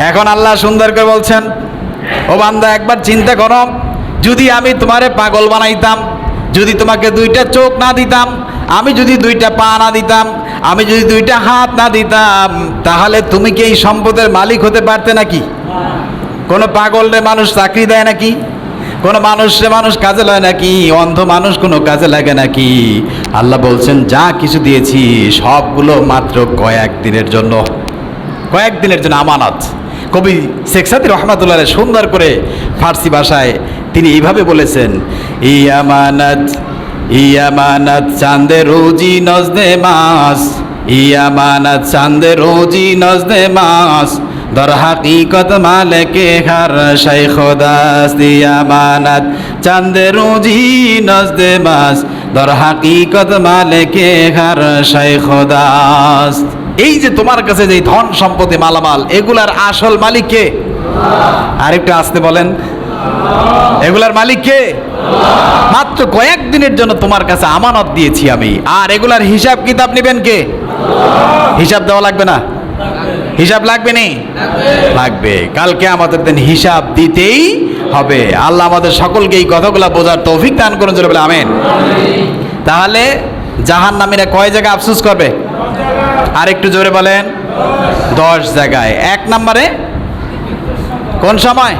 এখন আল্লাহ সুন্দর করে বলছেন, ও বান্দা একবার চিন্তা করো, যদি আমি তোমারে পাগল বানাইতাম, যদি তোমাকে 2টা চোখ না দিতাম, আমি যদি 2টা পা না দিতাম, আমি যদি 2টা হাত না দিতাম, তাহলে তুমি কি এই সম্পদের মালিক হতে পারতে নাকি? কোনো পাগলরে মানুষ চাকরি দেয় নাকি? কোনো মানুষ কাজে লাগে নাকি? অন্ধ মানুষ কোনো কাজে লাগে নাকি? আল্লাহ বলছেন যা কিছু দিয়েছি সবগুলো মাত্র কয়েকদিনের জন্য আমানত। কবি শেখ সাদী রহমাতুল্লাহ সুন্দর করে ফার্সি ভাষায় তিনি এইভাবে বলেছেন, ইয়ামানত চাঁদে রোজি নজদে মাস, ইয়ামানত চাঁদে রোজি নজদে মাস, দর হাকিকত মালিকে হর শাইখ দাস। ইয়ামানত চাঁদে রোজি নজদে মাস, দর হাকিকত মালিকে হর শাইখ দাস। এই যে তোমার কাছে যে ধন সম্পত্তি মালামাল, এগুলার আসল মালিক কে? আরেকটু আসতে বলেন, এগুলার মালিক কে? মাত্র কয়েকদিনের জন্য তোমার কাছে আমানত দিয়েছি আমি, আর এগুলার হিসাব কিতাব নেবেন কে? হিসাব দেওয়া লাগবে না? হিসাব লাগবে নি? লাগবে। কালকে আমাদের দিন হিসাব দিতেই হবে। আল্লাহ আমাদের সকলকে এই কথাগুলা বোঝার তৌফিক দান করুন, জোরে বলে আমিন। তাহলে জাহান্নামীরা কয় জায়গায় আফসোস করবে? আর একটু জোরে বলেন। 10 জায়গায়। 1 নম্বরে কোন সময়?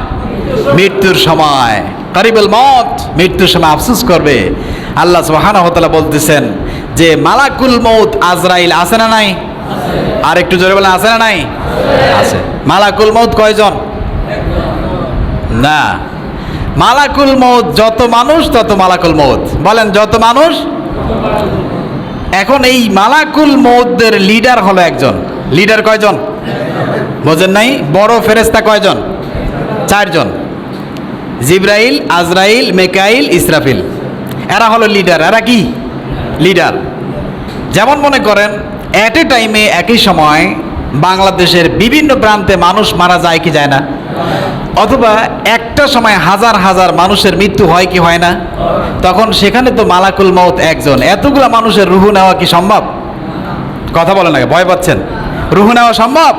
মৃত্যুর সময়। করিবুল মত, মৃত্যুর সময় আফসোস করবে। আল্লাহ সুবহানাহু ওয়া তাআলা বলতেছেন যে মালাকুল মউত আজরাইল আছে না নাই? আর একটু জোরে বলেন, আছে না নাই? আছে। মালাকুল মউত কয়জন? না, মালাকুল মউত যত মানুষ তত মালাকুল মউত। বলেন যত মানুষ। এখন এই মালাকুল মউতদের লিডার হলো একজন। লিডার কয়জন? বোঝেন নাই? বড় ফেরেশতা কয়জন? 4 জন। জিবরাইল, আজরাইল, মিকাইল, ইসরাফিল। এরা হলো লিডার। এরা কি লিডার? যেমন মনে করেন এট এ টাইমে একই সময় বাংলাদেশের বিভিন্ন প্রান্তে মানুষ মারা যায় কি যায় না? অথবা একটা সময় হাজার হাজার মানুষের মৃত্যু হয় কি হয় না? তখন সেখানে তো মালাকুল মউত একজন। এতগুলা মানুষের রুহু নেওয়া কি সম্ভব? কথা বলেন না, ভয় পাচ্ছেন? রুহু নেওয়া সম্ভব?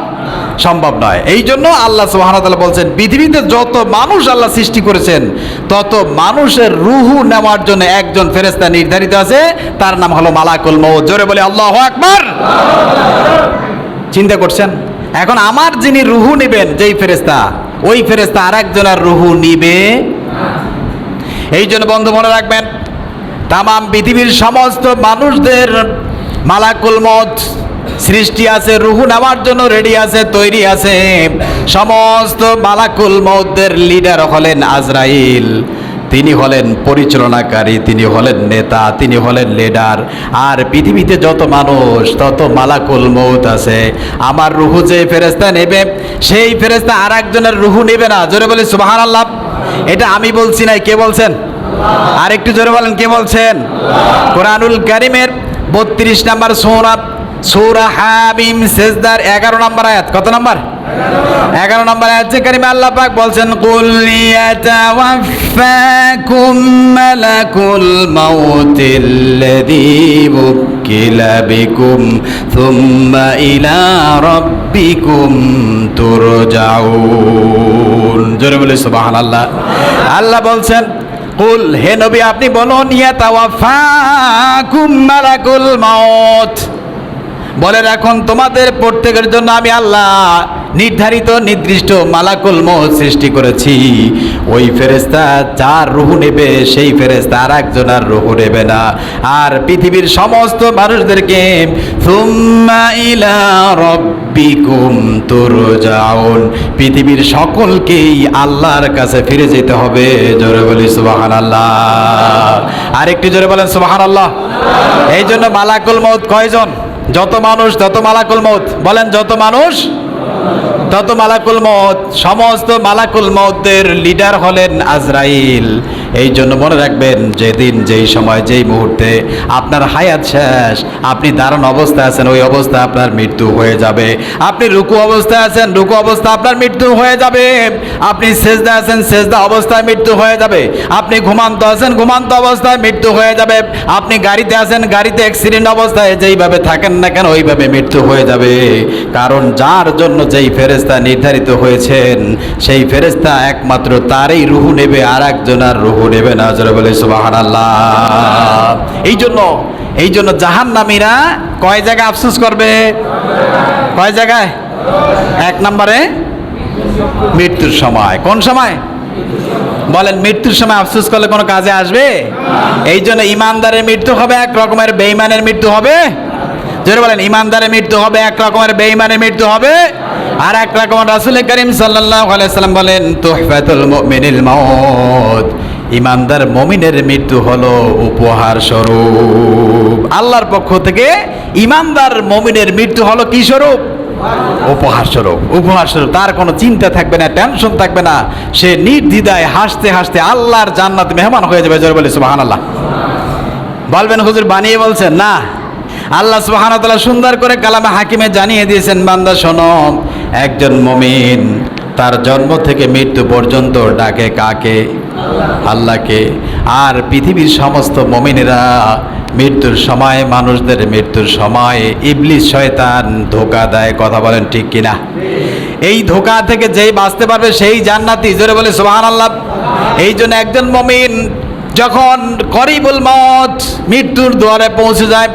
সম্ভব নয়। এই জন্য আল্লাহ সুবহানাহু ওয়া তাআলা বলছেন পৃথিবীতে যত মানুষ আল্লাহ সৃষ্টি করেছেন তত মানুষের রুহু নেওয়ার জন্য একজন ফেরেশতা নির্ধারিত আছে, তার নাম হলো মালাকুল মউত। জোরে বলে আল্লাহু আকবার। চিন্তা করছেন? এখন আমার যিনি রুহু নেবেন যেই ফেরেশতা, ওই ফেরেশতা আরেকজনের রুহু নিবে। এই জন্য বন্ধু মনে রাখবেন, তামাম পৃথিবীর সমস্ত মানুষদের মালাকুল মউত সৃষ্টি আছে, রুহু নেওয়ার জন্য রেডি আছে, তৈরি আছে। সমস্ত মালাকুল মউতদের লিডার হলেন আজরাইল। তিনি হলেন পরিচালনাকারী, তিনি হলেন নেতা, তিনি হলেন লিডার। আর পৃথিবীতে যত মানুষ তত মালাকুল মউত আছে। আমার রুহু যে ফেরেশতা নেবে সেই ফেরেশতা আর একজনের রুহু নেবে না। জোরে বলি সুবহানাল্লাহ। এটা আমি বলছি না, কে বলছেন? আর একটু জোরে বলেন, কে বলছেন? কোরআনুল কারীমের 32 নম্বর সূরা হামিম সেজদার 11 নম্বর আয়াত। কত নম্বর? 11 নম্বর আয়াতে কারিমে আল্লাহ পাক বলছেন, কুল ইয়াতাওয়াফাকুম মালাকুল মাউতিল্লাযী উকিলা বিকুম সুম্মা ইলা রাব্বিকুম তুরজাউন। জোরে বলে সুবহানাল্লাহ। আল্লাহ বলছেন, কুল, হে নবী আপনি বলুন, ইয়াতাওয়াফাকুম মালাকুল মাউত, বলে রাখুন তোমাদের প্রত্যেকের জন্য আমি আল্লাহ নির্ধারিত নির্দিষ্ট মালাকুল মউত সৃষ্টি করেছি। ওই ফেরেশতা যার রুহু নেবে সেই ফেরেশতা আর একজনের রুহু নেবে না। আর পৃথিবীর সমস্ত মানুষদেরকে সুম্মা ইলা রাব্বিকুম তুরজাউন, পৃথিবীর সকলকেই আল্লাহর কাছে ফিরে যেতে হবে। জোরে বলি সুবহানাল্লাহ। আর একটু জোরে বলেন সুবহানাল্লাহ। এই জন্য মালাকুল মউত কয়জন? যত মানুষ তত মালাকুল মউত। বলেন যত মানুষ তত মালাকুল মউত, সমস্ত মালাকুল মউতের লিডার হলেন আজরাইল। এই জন্য মনে রাখবেন, যেদিন যেই সময় যেই মুহূর্তে আপনার হায়াত শেষ, আপনি দাঁড়ানো অবস্থায় আছেন, ওই অবস্থায় আপনার মৃত্যু হয়ে যাবে। আপনি রুকু অবস্থায় আছেন, রুকু অবস্থা আপনার মৃত্যু হয়ে যাবে। আপনি সেজদা আছেন, সেজদা অবস্থায় মৃত্যু হয়ে যাবে। আপনি ঘুমান্ত আছেন, ঘুমান্ত অবস্থায় মৃত্যু হয়ে যাবে। আপনি গাড়িতে আছেন, গাড়িতে অ্যাক্সিডেন্ট অবস্থায় যেইভাবে থাকেন না কেন ওইভাবে মৃত্যু হয়ে যাবে। কারণ যার জন্য যেই ফেরেশতা নির্ধারিত হয়েছেন, সেই ফেরেশতা একমাত্র তারই রুহু নেবে, আর একজনের রুহু নেবে না। জোরে বলে সুবহানাল্লাহ। এই জন্য জাহান্নামীরা কয় জায়গায় আফসোস করবে? কয় জায়গায়? এক নম্বরে মৃত্যুর সময়। কোন সময় বলেন? মৃত্যুর সময় আফসোস করলে কোনো কাজে আসবে? এই জন্য ইমানদারের মৃত্যু হবে এক রকমের, বেঈমানের মৃত্যু হবে। জোরে বলেন, ইমানদারের মৃত্যু হবে এক রকমের, বেঈমানের মৃত্যু হবে আর এক রকম। রাসূল করিম সাল্লাল্লাহু আলাইহি সাল্লাম বলেন, তুহফাতুল মুমিনিল মাউত, ইমানদার মুমিনের মৃত্যু হলো উপহার স্বরূপ। আল্লাহর পক্ষ থেকে ইমানদার মুমিনের মৃত্যু হলো কি স্বরূপ? উপহার স্বরূপ। উপহার স্বরূপ। তার কোনো চিন্তা থাকবে না, টেনশন থাকবে না, সে নির্দ্বিধায় হাসতে হাসতে আল্লাহর জান্নাত মেহমান হয়ে যাবে। জোরে বলে সুবহানাল্লাহ। বলবেন হুজুর বানিয়ে বলছেন? না, আল্লাহ সুবহানাহু ওয়া তাআলা সুন্দর করে কালামে হাকিমে জানিয়ে দিয়েছেন, বান্দা শোনো, একজন মুমিন তার জন্ম থেকে মৃত্যু পর্যন্ত ডাকে কাকে? আল্লাহকে। আর পৃথিবীর সমস্ত মুমিনেরা মৃত্যুর সময়, মানুষদের মৃত্যুর সময় ইবলিস শয়তান ধোঁকা দেয়। কথা বলেন ঠিক কিনা? এই ধোঁকা থেকে যেই বাঁচতে পারবে সেই জান্নাতি। জোরে বলে সুবহানাল্লাহ। এই জন্য একজন মুমিন যখন করিবুল মউত, মৃত্যুর দুয়ারে পৌঁছে যায়,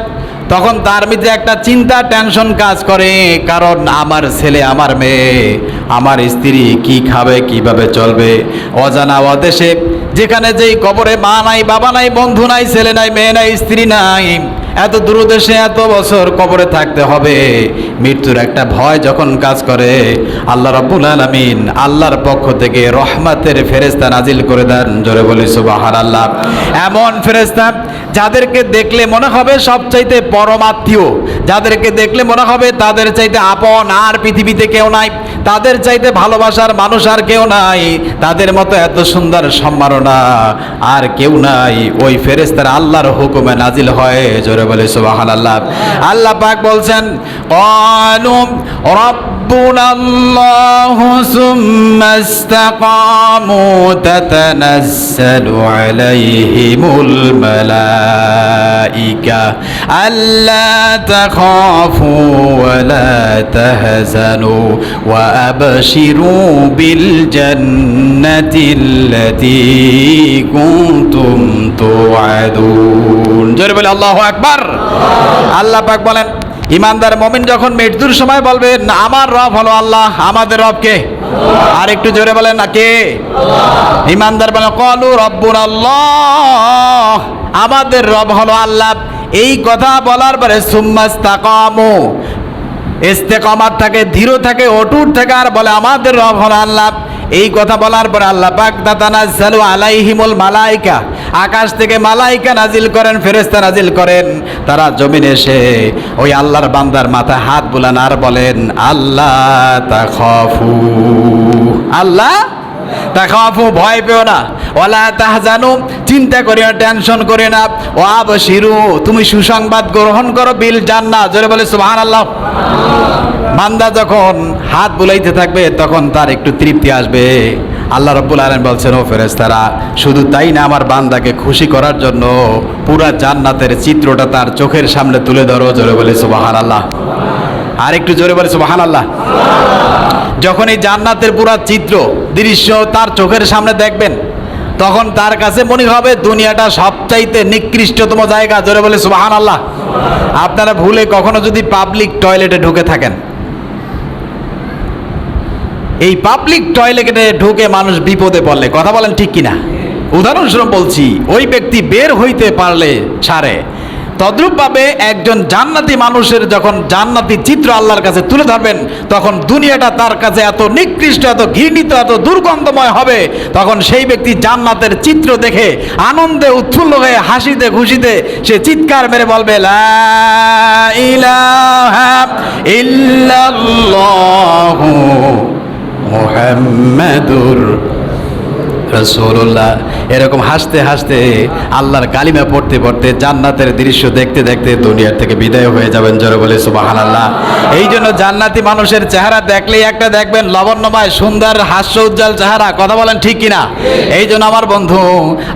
তখন তার মধ্যে একটা চিন্তা, টেনশন কাজ করে। কারণ আমার ছেলে, আমার মেয়ে, আমার স্ত্রী কি খাবে, কিভাবে চলবে? অজানা অদেশে, যেখানে যেই কবরে মা নাই, বাবা নাই, বন্ধু নাই, ছেলে নাই, মেয়ে নাই, স্ত্রী নাই, এত দূরদেশে এত বছর কবরে থাকতে হবে। মৃত্যুর একটা ভয় যখন কাজ করে, আল্লাহ রাব্বুল আলামিন আল্লাহর পক্ষ থেকে রহমতের ফেরেশতা নাজিল করে দেন। জোরে বলি সুবহানাল্লাহ। এমন ফেরেশতা যাদেরকে দেখলে মনে হবে সবচাইতে পরম আত্মীয়, যাদেরকে দেখলে মনে হবে তাদের চাইতে আপন আর পৃথিবীতে কেউ নাই, তাদের চাইতে ভালোবাসার মানুষ আর কেউ নাই, তাদের মতো এত সুন্দর সম্মাননা আর কেউ নাই। ওই ফেরেশতারা আল্লাহর হুকুমে নাজিল হয়। জোরে বলে সুবহানাল্লাহ। আল্লাহ পাক বলছেন, ক্বালু রাব্বুনাল্লাহু সুম্মা ইসতাকামু তাতানাজ্জালু আলাইহিমুল মালাইকা আল্লা তাখাফু ওয়া লা তাহজানু ওয়া আবশিরু বিল জান্নাতিল্লাতী কুনতুম তুআদুন। জোরে বলে আল্লাহু আকবার। আল্লাহ পাক বলেন, ইমানদার মুমিন যখন মৃত্যুর সময় বলবে, আমার রব হলো আল্লাহ। আমাদের রব কে? আর একটু জোরে বলেন না, কে? ইমানদার বলেন, ক্বালু রাব্বুনাল্লাহ, আমাদের রব হলো আল্লাহ। এই কথা বলার পরে সুম্মা ইসতাকামু, ইস্তেকামাত থাকে, ধীর থাকে, অটুট থাকে, আর বলে আমাদের রব হলো আল্লাহ। এই কথা বলার পরে আল্লাহ পাক তাতানাজ্জালু আলাইহিমুল মালাইকা, আকাশ থেকে মালাইকা নাজিল করেন, ফেরেশতা নাজিল করেন। তারা জমিনে এসে ওই আল্লাহর বান্দার মাথায় হাত বুলান আর বলেন, আল্লাহ তাখাফু, আল্লাহ তাখাফু, ভয় পেও না, ওয়ালা তাহজানু, চিন্তা করিও না, টেনশন করিও না, ওয়া আবশিরু, তুমি সুসংবাদ গ্রহণ করো, বিল জান্নাত। জোরে বলে সুবহানাল্লাহ। বান্দা যখন হাত বুলাইতে থাকবে তখন তার একটু তৃপ্তি আসবে। আল্লাহ রাব্বুল আলামিন বলছেন, ও ফেরেশতারা, শুধু তাই না, আমার বান্দাকে খুশি করার জন্য পুরা জান্নাতের চিত্রটা তার চোখের সামনে তুলে ধরো। জোরে বলে সুবহানাল্লাহ। আর একটু জোরে বলে সুবহানাল্লাহ। যখন এই জান্নাতের পুরা চিত্র দৃশ্য তার চোখের সামনে দেখবেন, তখন তার কাছে মনে হবে দুনিয়াটা সবচাইতে নিকৃষ্টতম জায়গা। জোরে বলে সুবহানাল্লাহ। আপনারা ভুলে কখনো যদি পাবলিক টয়লেটে ঢুকে থাকেন, এই পাবলিক টয়লেটে ঢুকে মানুষ বিপদে পড়লে, কথা বলেন ঠিক কিনা? উদাহরণস্বরূপ বলছি, ওই ব্যক্তি বের হইতে পারলে ছাড়ে, তদ্রূপভাবে একজন জান্নাতি মানুষের যখন জান্নাতি চিত্র আল্লাহর কাছে তুলে ধরবেন, তখন দুনিয়াটা তার কাছে এত নিকৃষ্ট, এত ঘৃণিত, এত দুর্গন্ধময় হবে, তখন সেই ব্যক্তি জান্নাতের চিত্র দেখে আনন্দে উৎফুল্ল হয়ে হাসিতে খুশিতে সে চিৎকার মেরে বলবে, লা ইলাহা ইল্লাল্লাহু মুহাম্মাদুর রাসূলুল্লাহ। এরকম হাসতে হাসতে আল্লাহর কালিমা পড়তে পড়তে জান্নাতের দৃশ্য দেখতে দেখতে দুনিয়ার থেকে বিদায় হয়ে যাবেন। জোরে বলে সুবহানাল্লাহ। এই জন্য জান্নাতি মানুষের চেহারা দেখলেই একটা দেখবেন লাবণ্যময় সুন্দর হাস্য উজ্জ্বল চেহারা। কথা বলেন ঠিক কিনা? এই জন্য আমার বন্ধু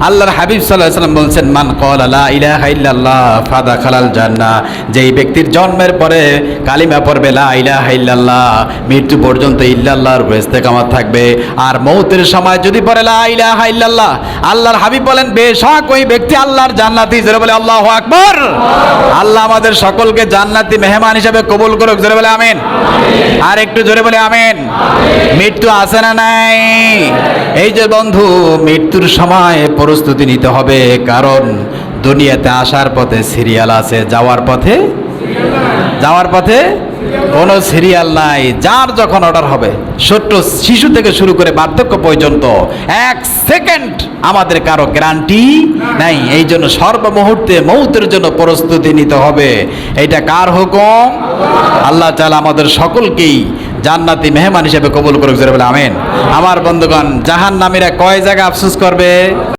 আল্লাহর হাবিব সাল্লাল্লাহু আলাইহি ওয়াসাল্লাম বলছেন, মান ক্বালা লা ইলাহা ইল্লাল্লাহ ফাদাখালাল জান্নাহ। যেই ব্যক্তির জন্মের পরে কালিমা পড়বে লা ইলাহা ইল্লাল্লাহ, মৃত্যু পর্যন্ত ইল্লাল্লাহর ইস্তেকামত থাকবে। আর মৌতের সময় যদি পড়ে লা ইলাহা ইল্লাল্লাহ, আল্লাহর হাবিব বলেন বেশক ওই ব্যক্তি আল্লাহর জান্নাতি। জোরে বলে আল্লাহু আকবার। আল্লাহ আমাদের সকলকে জান্নাতি মেহমান হিসেবে কবুল করুক। জোরে বলে আমিন। আর একটু জোরে বলে আমিন। মৃত্যু আছে না নাই? এই যে বন্ধু, মৃত্যুর সময় প্রস্তুতি নিতে হবে, কারণ দুনিয়াতে আসার পথে সিরিয়াল আছে, যাওয়ার পথে কোনো সিরিয়াল নাই। যার যখন অর্ডার হবে, ছোট্ট শিশু থেকে শুরু করে বার্ধক্য পর্যন্ত 1 সেকেন্ড আমাদের কারো গ্যারান্টি নাই। এই জন্য সর্বমুহূর্তে মৌতের জন্য প্রস্তুতি নিতে হবে। এটা কার হুকুম? আল্লাহ তাআলা আমাদের সকলকেই জান্নাতি মেহমান হিসেবে কবুল করুক। জোরে বলে আমিন। আমার বন্ধুগণ, জাহান্নামীরা কয় জায়গা আফসোস করবে?